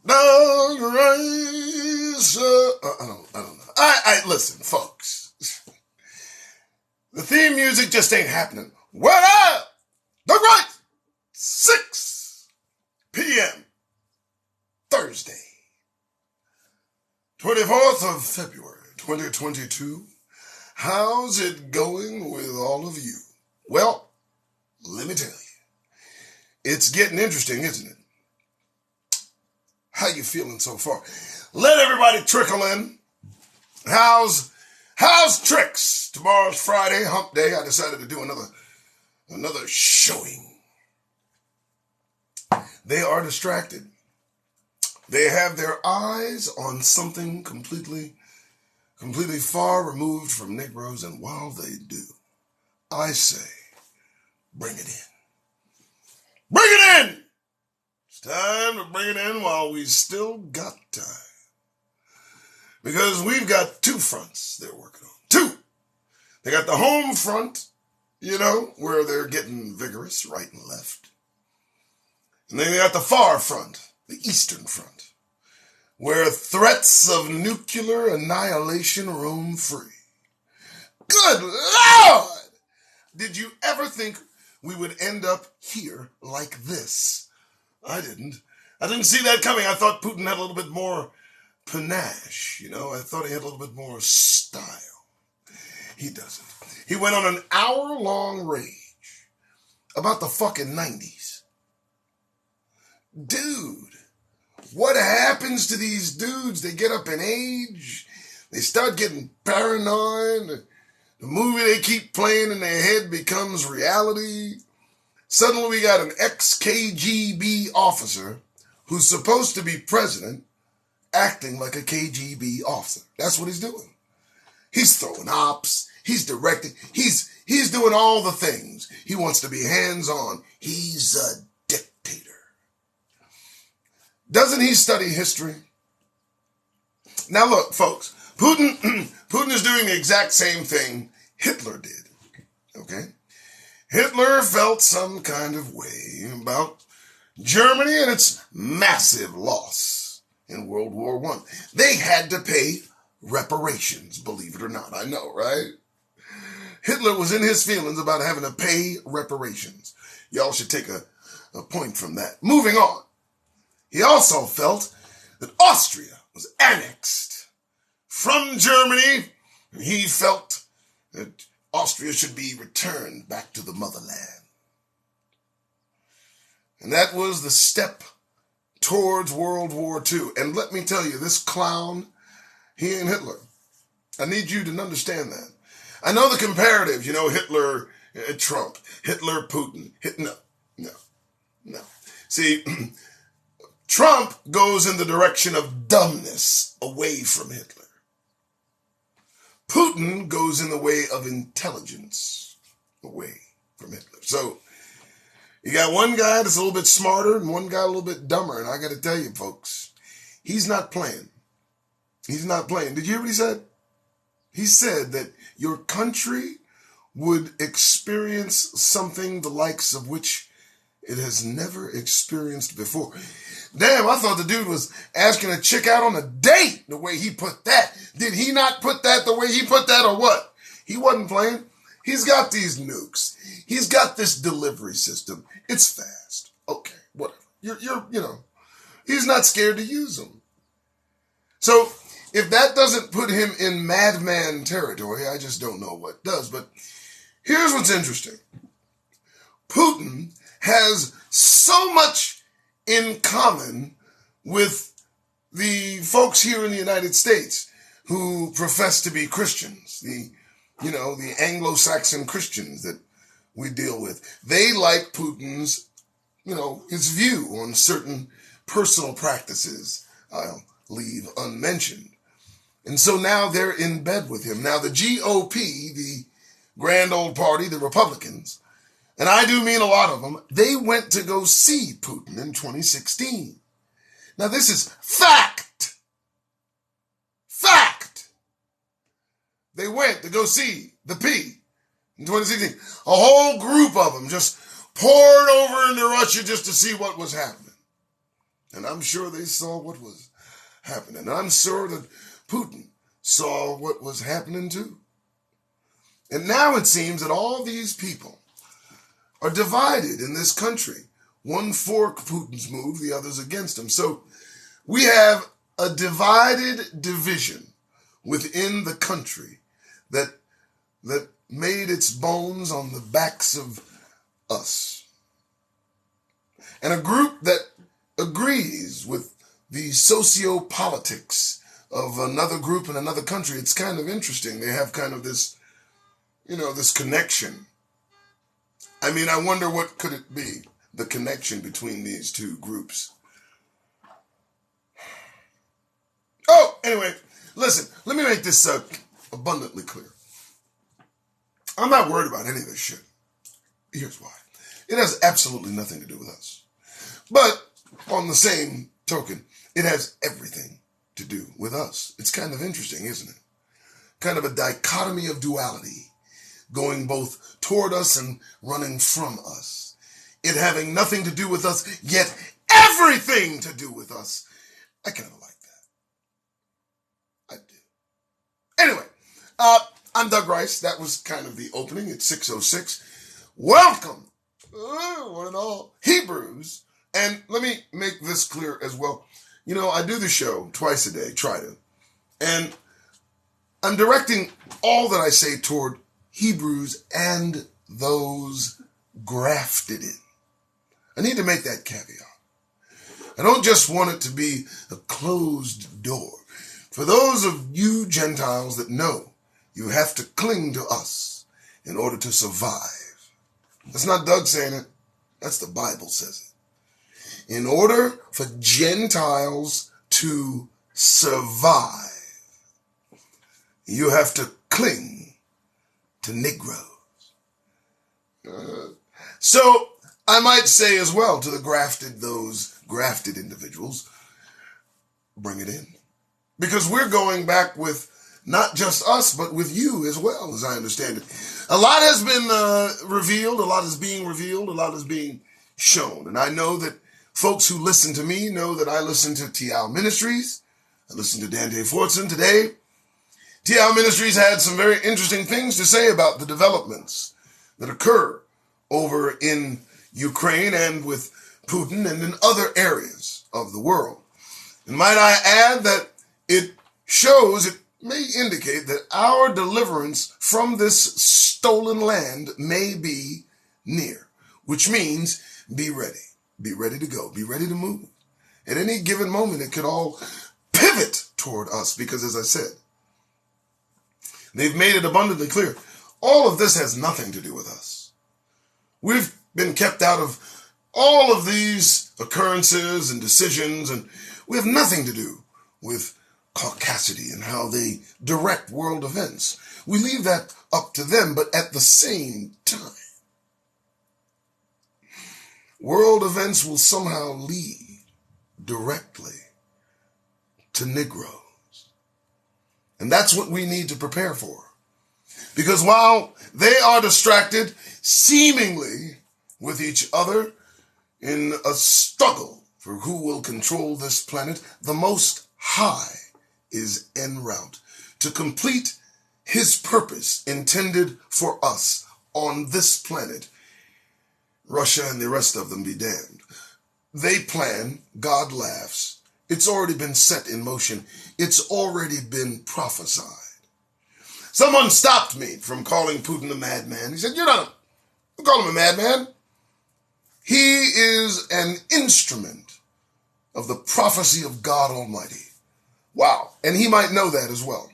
Down rise. I don't know. Listen, folks. The theme music just ain't happening. What up? The right 6 p.m. Thursday, 24th of February, 2022. How's it going with all of you? Well, let me tell you. It's getting interesting, isn't it? How you feeling so far? Let everybody trickle in. How's Tricks? Tomorrow's Friday, hump day. I decided to do another showing. They are distracted. They have their eyes on something completely far removed from Negroes, and while they do, I say, bring it in. Bring it in! It's time to bring it in while we still got time. Because we've got two fronts they're working on. Two! They got the home front, where they're getting vigorous right and left. And then they got the far front, the eastern front, where threats of nuclear annihilation roam free. Good Lord! Did you ever think we would end up here like this? I didn't see that coming. I thought Putin had a little bit more panache, I thought he had a little bit more style. He doesn't. He went on an hour-long rage about the fucking 90s. Dude, what happens to these dudes? They get up in age. They start getting paranoid. The movie they keep playing in their head becomes reality. Suddenly we got an ex-KGB officer who's supposed to be president acting like a KGB officer. That's what he's doing. He's throwing ops. He's directing. He's doing all the things. He wants to be hands-on. He's a dictator. Doesn't he study history? Now look, folks, Putin is doing the exact same thing Hitler did, okay? Hitler felt some kind of way about Germany and its massive loss in World War I. They had to pay reparations, believe it or not. I know, right? Hitler was in his feelings about having to pay reparations. Y'all should take a point from that. Moving on. He also felt that Austria was annexed from Germany. He felt that Austria should be returned back to the motherland. And that was the step towards World War II. And let me tell you, this clown, he ain't Hitler. I need you to understand that. I know the comparative, Hitler, Trump, Hitler, Putin. No. See, Trump goes in the direction of dumbness away from Hitler. Putin goes in the way of intelligence away from Hitler. So you got one guy that's a little bit smarter and one guy a little bit dumber. And I got to tell you, folks, he's not playing. He's not playing. Did you hear what he said? He said that your country would experience something the likes of which it has never experienced before. Damn, I thought the dude was asking a chick out on a date the way he put that. Did he not put that the way he put that or what? He wasn't playing. He's got these nukes. He's got this delivery system. It's fast. Okay, whatever. He's not scared to use them. So if that doesn't put him in madman territory, I just don't know what does. But here's what's interesting. Putin has so much in common with the folks here in the United States who profess to be Christians, the Anglo-Saxon Christians that we deal with. They like Putin's, his view on certain personal practices I'll leave unmentioned. And so now they're in bed with him. Now the GOP, the grand old party, the Republicans, and I do mean a lot of them, they went to go see Putin in 2016. Now this is fact. Fact. They went to go see the P in 2016. A whole group of them just poured over into Russia just to see what was happening. And I'm sure they saw what was happening. And I'm sure that Putin saw what was happening too. And now it seems that all these people are divided in this country. One for Putin's move, the others against him. So we have a divided division within the country that made its bones on the backs of us. And a group that agrees with the sociopolitics of another group in another country. It's kind of interesting. They have kind of this, this connection. I mean, I wonder what could it be, the connection between these two groups. Oh, anyway, listen, let me make this abundantly clear. I'm not worried about any of this shit. Here's why. It has absolutely nothing to do with us. But on the same token, it has everything to do with us. It's kind of interesting, isn't it? Kind of a dichotomy of duality, going both toward us and running from us. It having nothing to do with us, yet everything to do with us. I kind of like that. I do. Anyway, I'm Doug Rice. That was kind of the opening at 6:06. Welcome, one and all, Hebrews. And let me make this clear as well. I do the show twice a day, try to. And I'm directing all that I say toward Hebrews and those grafted in. I need to make that caveat. I don't just want it to be a closed door. For those of you Gentiles that know you have to cling to us in order to survive. That's not Doug saying it. That's the Bible says it. In order for Gentiles to survive, you have to cling to Negroes. So I might say as well to those grafted individuals, bring it in. Because we're going back with not just us, but with you as well, as I understand it. A lot has been revealed, a lot is being revealed, a lot is being shown. And I know that folks who listen to me know that I listen to TL Ministries. I listen to Dante Fortson today. TL Ministries had some very interesting things to say about the developments that occur over in Ukraine and with Putin and in other areas of the world. And might I add that it may indicate that our deliverance from this stolen land may be near, which means be ready. Be ready to go. Be ready to move. At any given moment, it could all pivot toward us because, as I said, they've made it abundantly clear. All of this has nothing to do with us. We've been kept out of all of these occurrences and decisions, and we have nothing to do with caucasity and how they direct world events. We leave that up to them, but at the same time, world events will somehow lead directly to Negroes. And that's what we need to prepare for. Because while they are distracted, seemingly with each other, in a struggle for who will control this planet, the Most High is en route to complete his purpose intended for us on this planet. Russia and the rest of them be damned. They plan, God laughs. It's already been set in motion. It's already been prophesied. Someone stopped me from calling Putin a madman. He said, don't call him a madman. He is an instrument of the prophecy of God Almighty. Wow. And he might know that as well.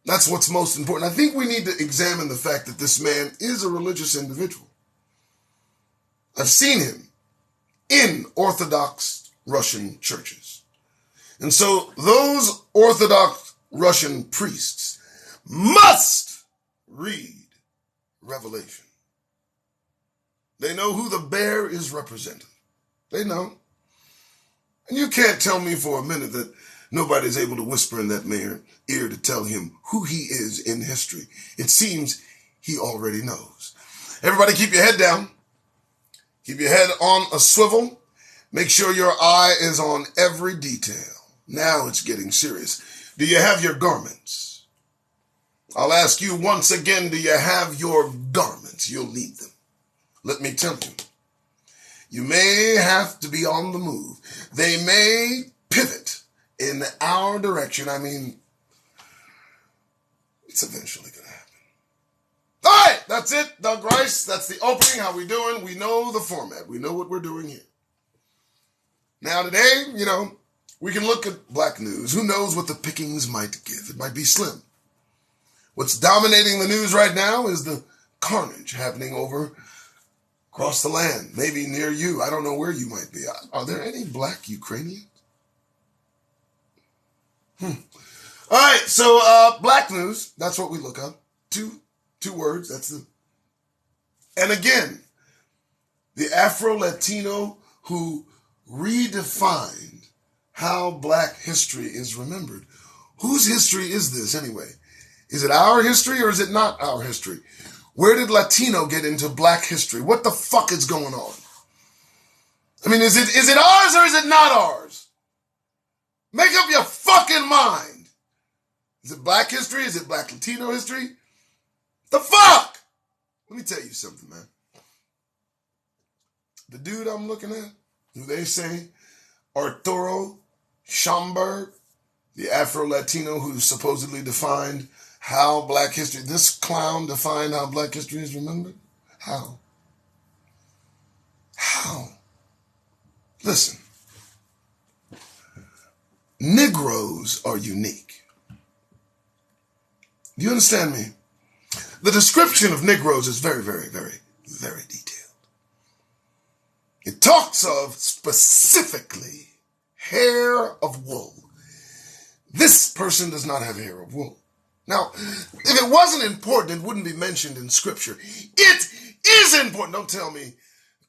That's what's most important. I think we need to examine the fact that this man is a religious individual. I've seen him in Orthodox Russian churches. And so those Orthodox Russian priests must read Revelation. They know who the bear is representing. They know. And you can't tell me for a minute that nobody's able to whisper in that man's ear to tell him who he is in history. It seems he already knows. Everybody keep your head down. Keep your head on a swivel. Make sure your eye is on every detail. Now it's getting serious. Do you have your garments? I'll ask you once again, do you have your garments? You'll need them. Let me tell you, you may have to be on the move. They may pivot in our direction. I mean, it's eventually going to happen. All right, that's it, Doug Rice. That's the opening. How we doing? We know the format. We know what we're doing here. Now today, we can look at black news. Who knows what the pickings might give? It might be slim. What's dominating the news right now is the carnage happening over across the land, maybe near you. I don't know where you might be. Are there any black Ukrainians? All right, so black news, that's what we look up. Two words, and again, the Afro-Latino who redefined how black history is remembered. Whose history is this anyway? Is it our history or is it not our history? Where did Latino get into black history? What the fuck is going on? I mean, is it ours or is it not ours? Make up your fucking mind. Is it black history? Is it black Latino history? The fuck? Let me tell you something, man. The dude I'm looking at, who they say, Arturo Schomburg, the Afro-Latino who supposedly defined how black history, this clown defined how black history is remembered? How? Listen, Negroes are unique. Do you understand me? The description of Negroes is very, very, very, very detailed. It talks of specifically hair of wool. This person does not have hair of wool. Now, if it wasn't important, it wouldn't be mentioned in Scripture. It is important. Don't tell me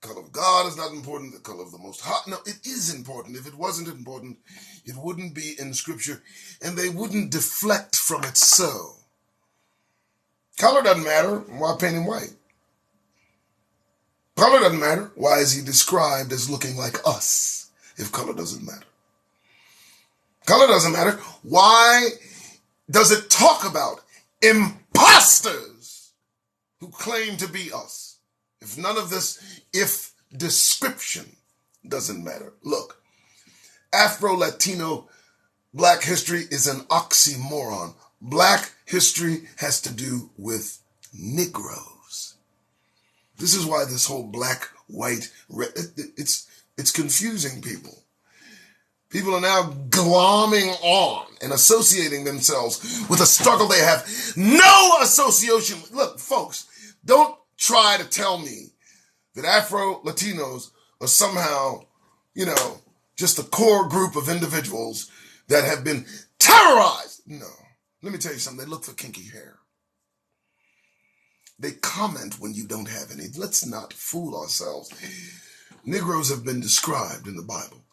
the color of God is not important, the color of the Most High. No, it is important. If it wasn't important, it wouldn't be in Scripture, and they wouldn't deflect from it so. Color doesn't matter. Why paint him white? Color doesn't matter. Why is he described as looking like us if color doesn't matter? Color doesn't matter. Why does it talk about imposters who claim to be us? If none of this, if description doesn't matter. Look, Afro-Latino black history is an oxymoron. Black history has to do with Negroes. This is why this whole black, white, red, it's confusing people. People are now glomming on and associating themselves with a struggle they have no association with. Look, folks, don't try to tell me that Afro-Latinos are somehow, just a core group of individuals that have been terrorized. No. Let me tell you something. They look for kinky hair. They comment when you don't have any. Let's not fool ourselves. Negroes have been described in the Bible.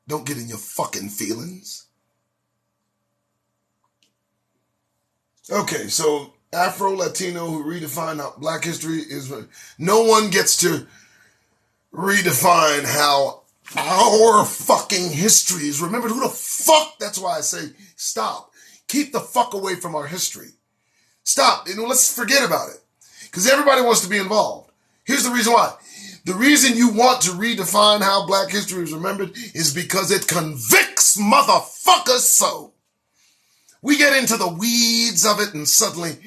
Don't get in your fucking feelings. Okay, so Afro-Latino who redefined how black history is. No one gets to redefine how our fucking history is remembered. Who the fuck? That's why I say stop. Keep the fuck away from our history. Stop. Let's forget about it. Because everybody wants to be involved. Here's the reason why. The reason you want to redefine how black history is remembered is because it convicts motherfuckers so. We get into the weeds of it and suddenly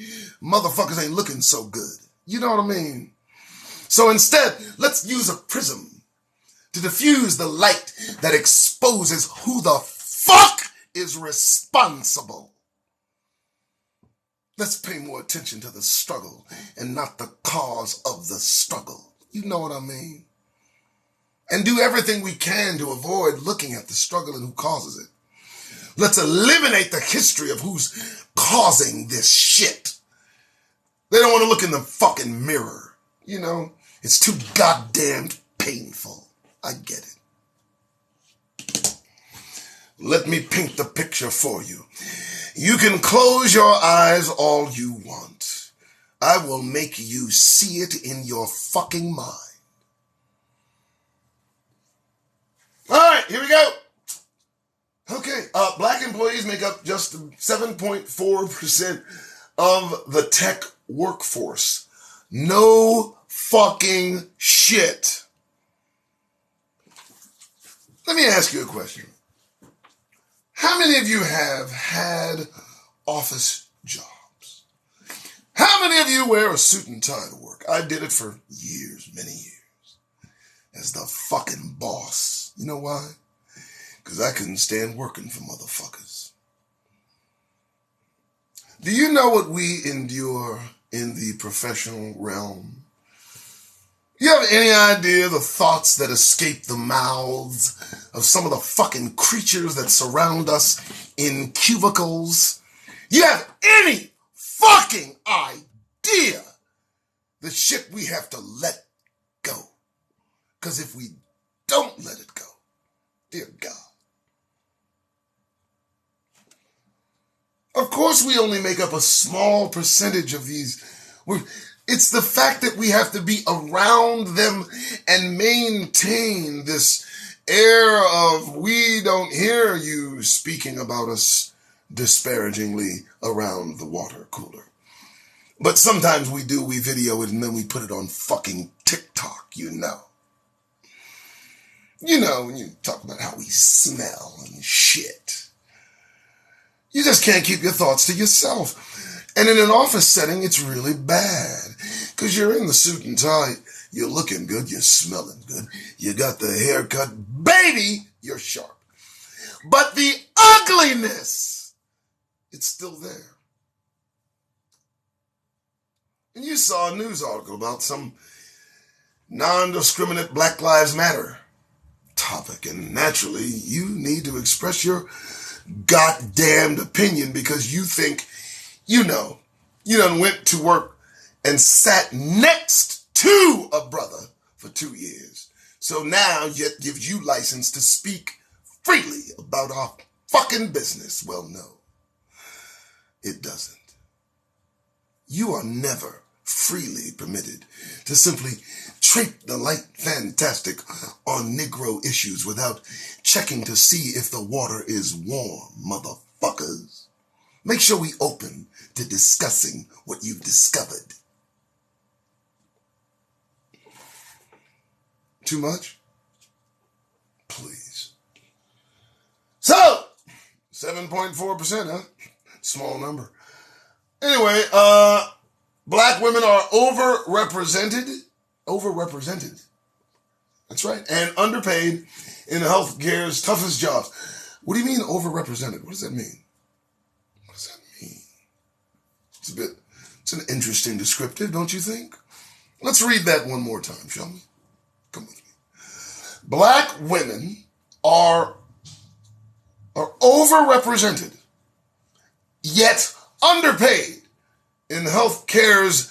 motherfuckers ain't looking so good. You know what I mean? So instead, let's use a prism to diffuse the light that exposes who the fuck is responsible. Let's pay more attention to the struggle and not the cause of the struggle. You know what I mean? And do everything we can to avoid looking at the struggle and who causes it. Let's eliminate the history of who's causing this shit. They don't want to look in the fucking mirror. It's too goddamn painful. I get it. Let me paint the picture for you. You can close your eyes all you want. I will make you see it in your fucking mind. employees make up just 7.4% of the tech workforce. No fucking shit. Let me ask you a question. How many of you have had office jobs? How many of you wear a suit and tie to work? I did it for years, many years, as the fucking boss. You know why? Because I couldn't stand working for motherfuckers. Do you know what we endure in the professional realm? You have any idea the thoughts that escape the mouths of some of the fucking creatures that surround us in cubicles? You have any fucking idea the shit we have to let go? Because if we don't let it go, dear God. Of course we only make up a small percentage of these. It's the fact that we have to be around them and maintain this air of we don't hear you speaking about us disparagingly around the water cooler. But sometimes we do, we video it and then we put it on fucking TikTok, you know. You know, when you talk about how we smell and shit. You just can't keep your thoughts to yourself. And in an office setting, it's really bad. Because you're in the suit and tie, you're looking good, you're smelling good, you got the haircut, baby, you're sharp. But the ugliness, it's still there. And you saw a news article about some non-discriminate Black Lives Matter topic, and naturally, you need to express your goddamned opinion because you think, you know, you done went to work and sat next to a brother for 2 years. So now it gives you license to speak freely about our fucking business. Well, no, it doesn't. You are never freely permitted to simply treat the light fantastic on Negro issues without checking to see if the water is warm, motherfuckers. Make sure we open to discussing what you've discovered. Too much? Please. So, 7.4%, huh? Small number. Anyway, black women are overrepresented. Overrepresented. That's right. And underpaid in healthcare's toughest jobs. What do you mean overrepresented? What does that mean? What does that mean? It's an interesting descriptive, don't you think? Let's read that one more time, shall we? Come with me. Black women are overrepresented, yet underpaid in healthcare's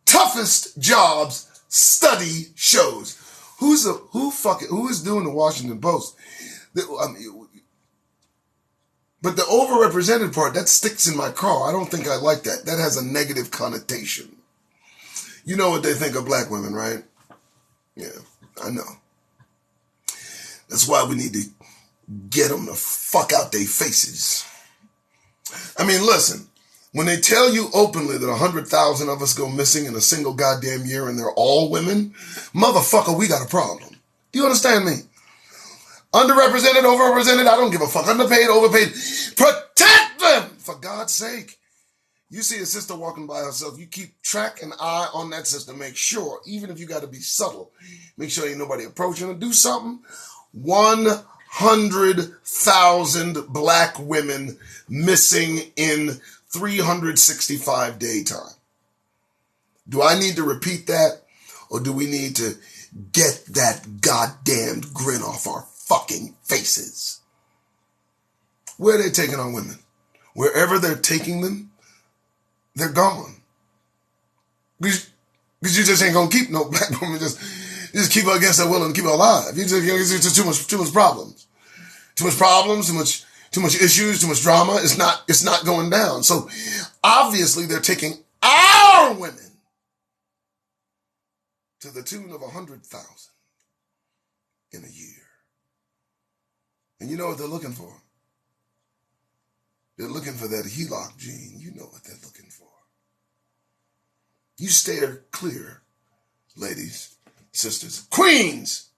toughest jobs, study shows. Who is doing the Washington Post? But the overrepresented part, that sticks in my craw. I don't think I like that. That has a negative connotation. You know what they think of black women, right? Yeah, I know. That's why we need to get them the fuck out their faces. I mean, listen, when they tell you openly that 100,000 of us go missing in a single goddamn year and they're all women, motherfucker, we got a problem. Do you understand me? Underrepresented, overrepresented, I don't give a fuck. Underpaid, overpaid. Protect them, for God's sake. You see a sister walking by herself, you keep track and eye on that sister. Make sure, even if you got to be subtle, make sure ain't nobody approaching her. Do something. 100,000 black women missing in 365-day time. Do I need to repeat that? Or do we need to get that goddamned grin off our fucking faces? Where are they taking our women? Wherever they're taking them, they're gone. Because you just ain't gonna keep no black woman, just keep her against her will and keep her alive. It's just too much problems. Too much problems, too much issues, too much drama. It's not going down. So obviously they're taking our women to the tune of 100,000 in a year. And you know what they're looking for? They're looking for that HELOC gene. You know what they're looking for. You steer clear, ladies, sisters, queens.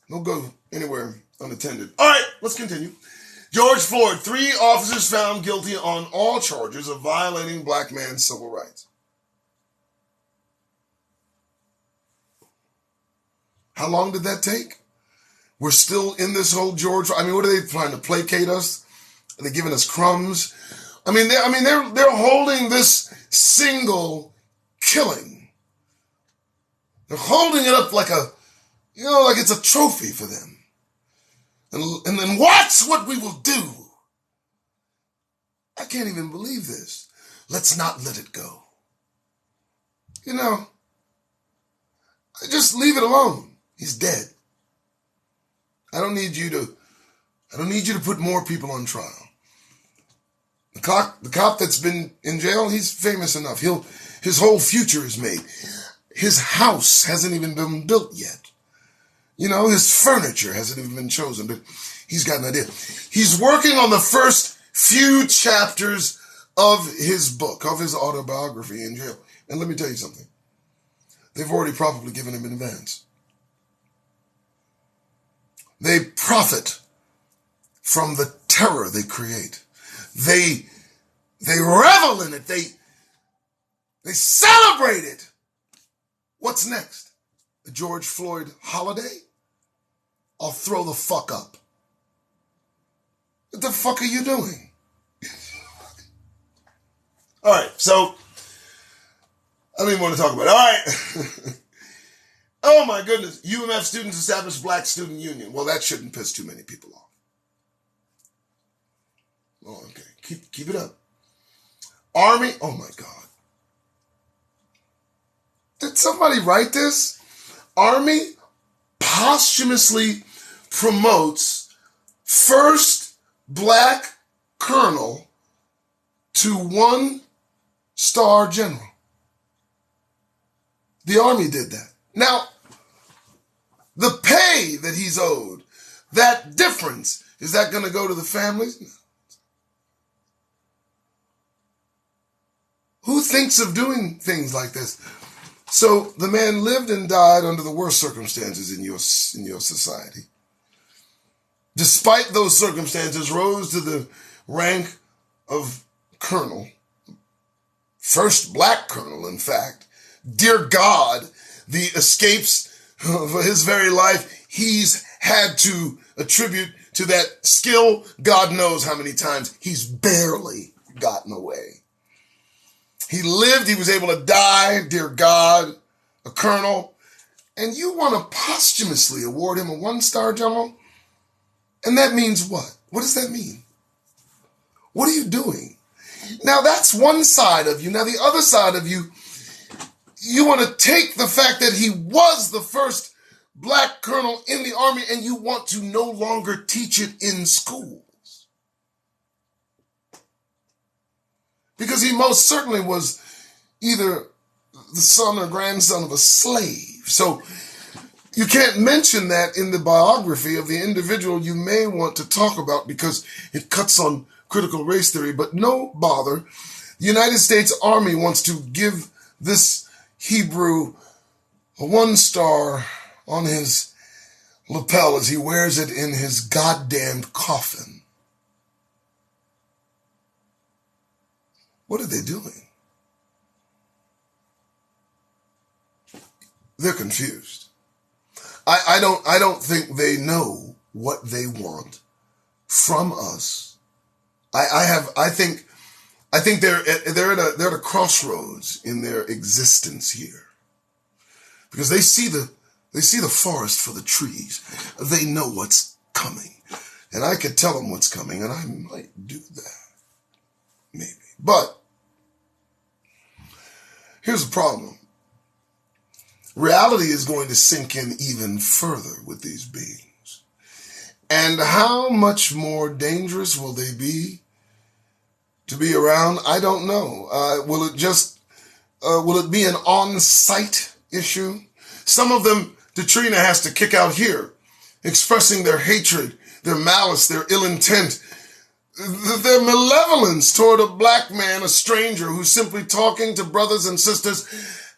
Don't go anywhere unattended. All right, let's continue. George Floyd, 3 officers found guilty on all charges of violating black man's civil rights. How long did that take? We're still in this whole George. I mean, what are they trying to placate us? Are they giving us crumbs? They're holding this single killing. They're holding it up like like it's a trophy for them. And then watch what we will do. I can't even believe this. Let's not let it go. Just leave it alone. He's dead. I don't need you to put more people on trial. The cop that's been in jail, he's famous enough. His whole future is made. His house hasn't even been built yet. His furniture hasn't even been chosen, but he's got an idea. He's working on the first few chapters of his book, of his autobiography in jail. And let me tell you something. They've already probably given him an advance. They profit from the terror they create. They revel in it. They celebrate it. What's next? The George Floyd holiday? I'll throw the fuck up. What the fuck are you doing? All right, so I don't even want to talk about it. All right. Oh my goodness. UMF students establish Black Student Union. Well, that shouldn't piss too many people off. Oh, okay. Keep it up. Army. Oh my God. Did somebody write this? Army posthumously promotes first Black colonel to 1-star general. The Army did that. Now, the pay that he's owed, that difference, is that going to go to the families? No. Who thinks of doing things like this? So the man lived and died under the worst circumstances in your society. Despite those circumstances, rose to the rank of colonel, first Black colonel, in fact. Dear God, the escapes of his very life he's had to attribute to that skill, God knows how many times he's barely gotten away. He lived, he was able to die, dear God, a colonel, and you want to posthumously award him a 1-star general? And that means what? What does that mean? What are you doing? Now that's one side of you. Now the other side of you, you want to take the fact that he was the first Black colonel in the Army and you want to no longer teach it in schools. Because he most certainly was either the son or grandson of a slave. So you can't mention that in the biography of the individual you may want to talk about because it cuts on critical race theory, but no bother. The United States Army wants to give this Hebrew a 1-star on his lapel as he wears it in his goddamned coffin. What are they doing? They're confused. I don't think they know what they want from us. I think they're at a crossroads in their existence here. Because they see the forest for the trees. They know what's coming. And I could tell them what's coming, and I might do that. Maybe. But here's the problem. Reality is going to sink in even further with these beings. And how much more dangerous will they be to be around? I don't know. Will it be an on-site issue? Some of them, Katrina has to kick out here, expressing their hatred, their malice, their ill intent their malevolence toward a black man, a stranger who's simply talking to brothers and sisters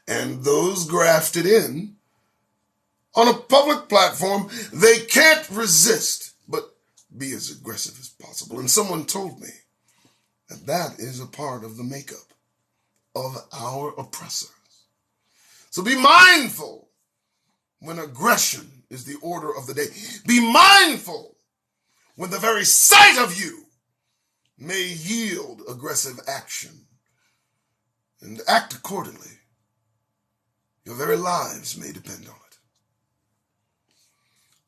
and those grafted in on a public platform, they can't resist but be as aggressive as possible. And someone told me that that is a part of the makeup of our oppressors. So be mindful when aggression is the order of the day. Be mindful when the very sight of you may yield aggressive action, and act accordingly. Your very lives may depend on it.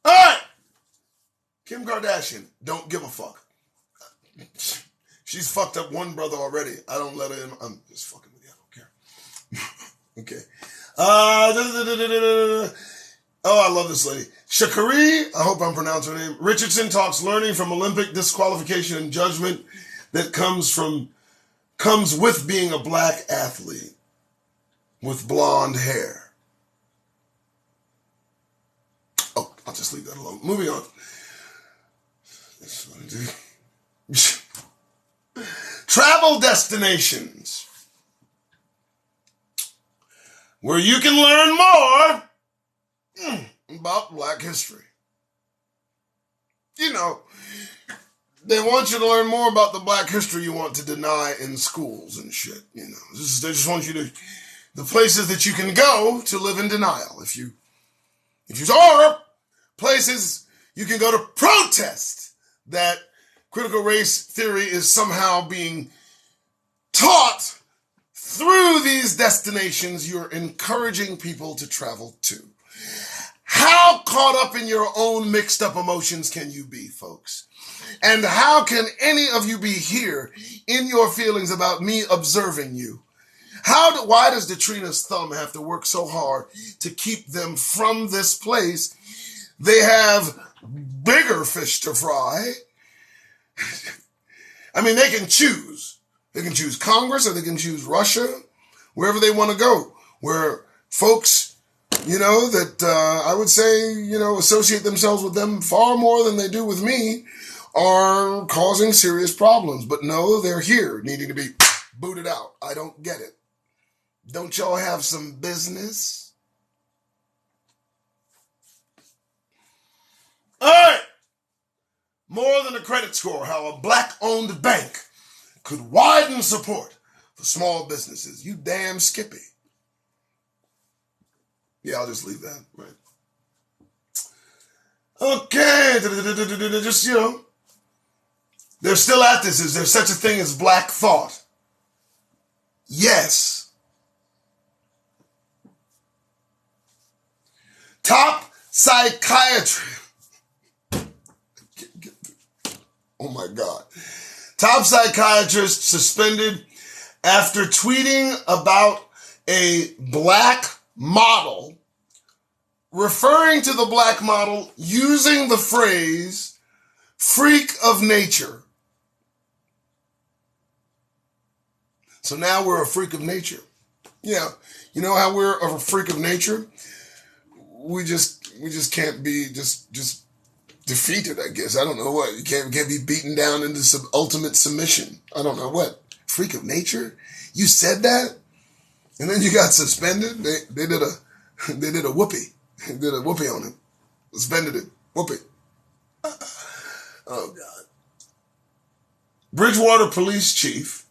All right. Kim Kardashian, don't give a fuck. She's fucked up one brother already. I don't let her in. I'm just fucking with you. I don't care. Okay. Oh, I love this lady. Sha'Carri, I hope I'm pronouncing her name. Richardson talks learning from Olympic disqualification and judgment that comes with being a black athlete with blonde hair. Oh, I'll just leave that alone. Moving on. Travel destinations where you can learn more about black history. You know, they want you to learn more about the black history you want to deny in schools and shit. You know, they just want you to, the places that you can go to live in denial. If you are places you can go to protest that critical race theory is somehow being taught through these destinations you're encouraging people to travel to. How caught up in your own mixed up emotions can you be, folks? And how can any of you be here in your feelings about me observing you? Why does Detrina's thumb have to work so hard to keep them from this place? They have bigger fish to fry. I mean, they can choose. They can choose Congress or they can choose Russia, wherever they want to go, where folks, you know, that I would say, you know, associate themselves with them far more than they do with me are causing serious problems. But no, they're here needing to be booted out. I don't get it. Don't y'all have some business? All right. More than a credit score, how a black-owned bank could widen support for small businesses. You damn Skippy. Yeah, I'll just leave that, right? Okay, just, you know, they're still at this. Is there such a thing as black thought? Yes. Top psychiatry. Oh my God. Top psychiatrist suspended after tweeting about a black model, referring to the black model using the phrase freak of nature. So now we're a freak of nature. Yeah. You know how we're a freak of nature? We just can't be just defeated, I guess. I don't know what. You can't be beaten down into some ultimate submission. I don't know what. Freak of nature? You said that? And then you got suspended? They did a whoopee. They did a whoopee on him. Suspended him. Whoopee. Oh, God. Bridgewater police chief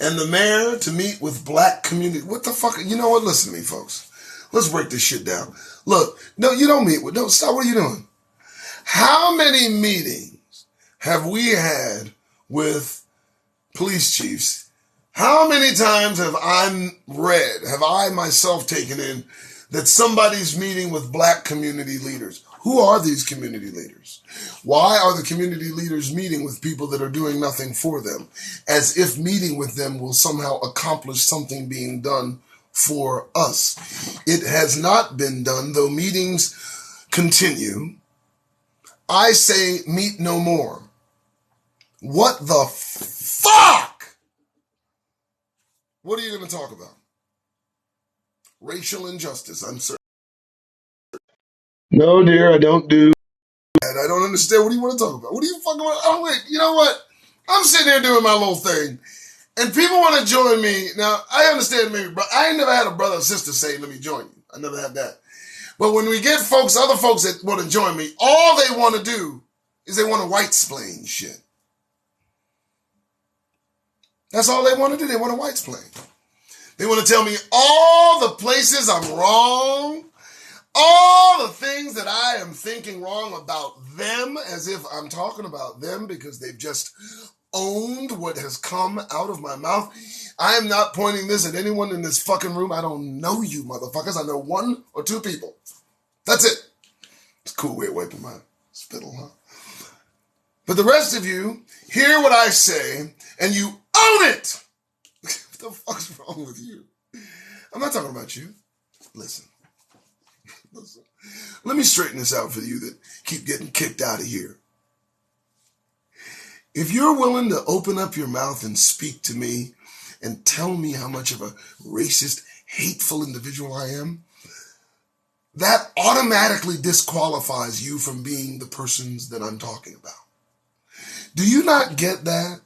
and the mayor to meet with black community. What the fuck? You know what? Listen to me, folks. Let's break this shit down. Look, no, you don't meet with, no, stop, what are you doing? How many meetings have we had with police chiefs? How many times have I myself taken in that somebody's meeting with black community leaders? Who are these community leaders? Why are the community leaders meeting with people that are doing nothing for them? As if meeting with them will somehow accomplish something being done for us. It has not been done, though meetings continue. I say meet no more. What the fuck? What are you going to talk about? Racial injustice, I'm certain. No, dear, I don't do that. I don't understand. What do you want to talk about? What do you fucking want? Oh, wait, you know what? I'm sitting there doing my little thing. And people want to join me. Now, I understand maybe, but I ain't never had a brother or sister say, let me join you. I never had that. But when we get other folks that want to join me, all they want to do is they want to white-splain shit. That's all they want to do. They want to white-splain. They want to tell me all the places I'm wrong, all the things that I am thinking wrong about them, as if I'm talking about them because they've just owned what has come out of my mouth. I am not pointing this at anyone in this fucking room. I don't know you motherfuckers. I know one or two people. That's it. It's a cool way of wiping my spittle, huh? But the rest of you hear what I say and you own it. What the fuck's wrong with you? I'm not talking about you. Listen. Let me straighten this out for you that keep getting kicked out of here. If you're willing to open up your mouth and speak to me and tell me how much of a racist, hateful individual I am, that automatically disqualifies you from being the persons that I'm talking about. Do you not get that?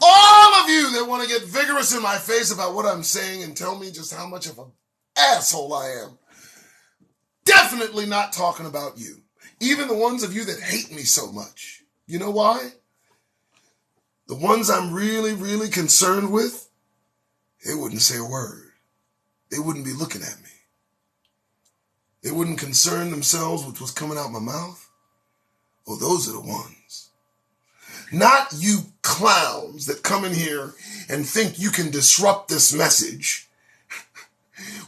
All of you that want to get vigorous in my face about what I'm saying and tell me just how much of an asshole I am, definitely not talking about you. Even the ones of you that hate me so much. You know why? The ones I'm really, really concerned with, they wouldn't say a word. They wouldn't be looking at me. They wouldn't concern themselves with what's coming out my mouth. Oh, those are the ones. Not you clowns that come in here and think you can disrupt this message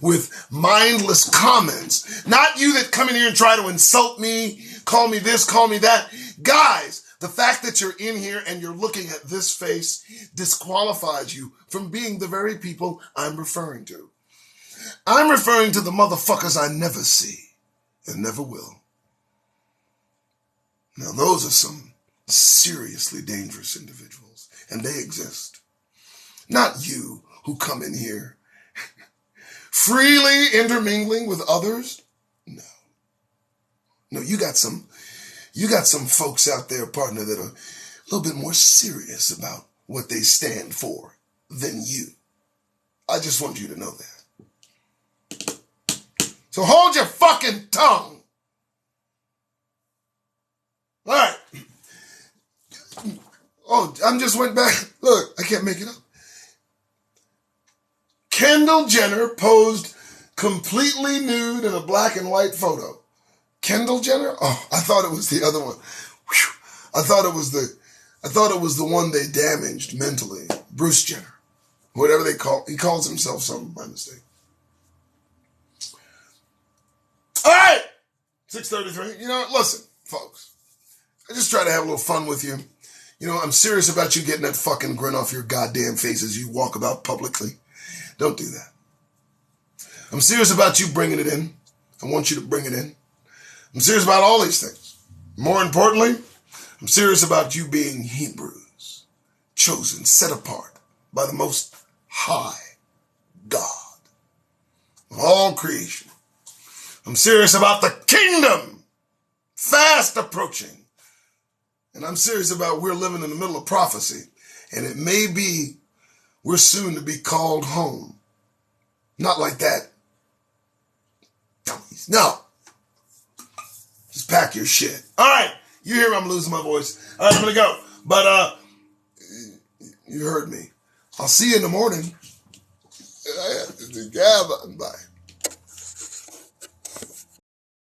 with mindless comments. Not you that come in here and try to insult me, call me this, call me that. Guys, the fact that you're in here and you're looking at this face disqualifies you from being the very people I'm referring to. I'm referring to the motherfuckers I never see and never will. Now, those are some seriously dangerous individuals, and they exist. Not you who come in here freely intermingling with others. No. No, you got some folks out there, partner, that are a little bit more serious about what they stand for than you. I just want you to know that. So hold your fucking tongue. All right. Oh, I just went back. Look, I can't make it up. Kendall Jenner posed completely nude in a black and white photo. Kendall Jenner? Oh, I thought it was the other one. Whew. I thought it was the one they damaged mentally. Bruce Jenner. Whatever they call, he calls himself something by mistake. All right. 6:33. You know, listen, folks. I just try to have a little fun with you. You know, I'm serious about you getting that fucking grin off your goddamn face as you walk about publicly. Don't do that. I'm serious about you bringing it in. I want you to bring it in. I'm serious about all these things. More importantly, I'm serious about you being Hebrews, chosen, set apart by the Most High God of all creation. I'm serious about the kingdom fast approaching. And I'm serious about we're living in the middle of prophecy. And it may be we're soon to be called home. Not like that. Dummies. No. Just pack your shit. All right. You hear I'm losing my voice. All right, I'm going to go. But you heard me. I'll see you in the morning. Bye.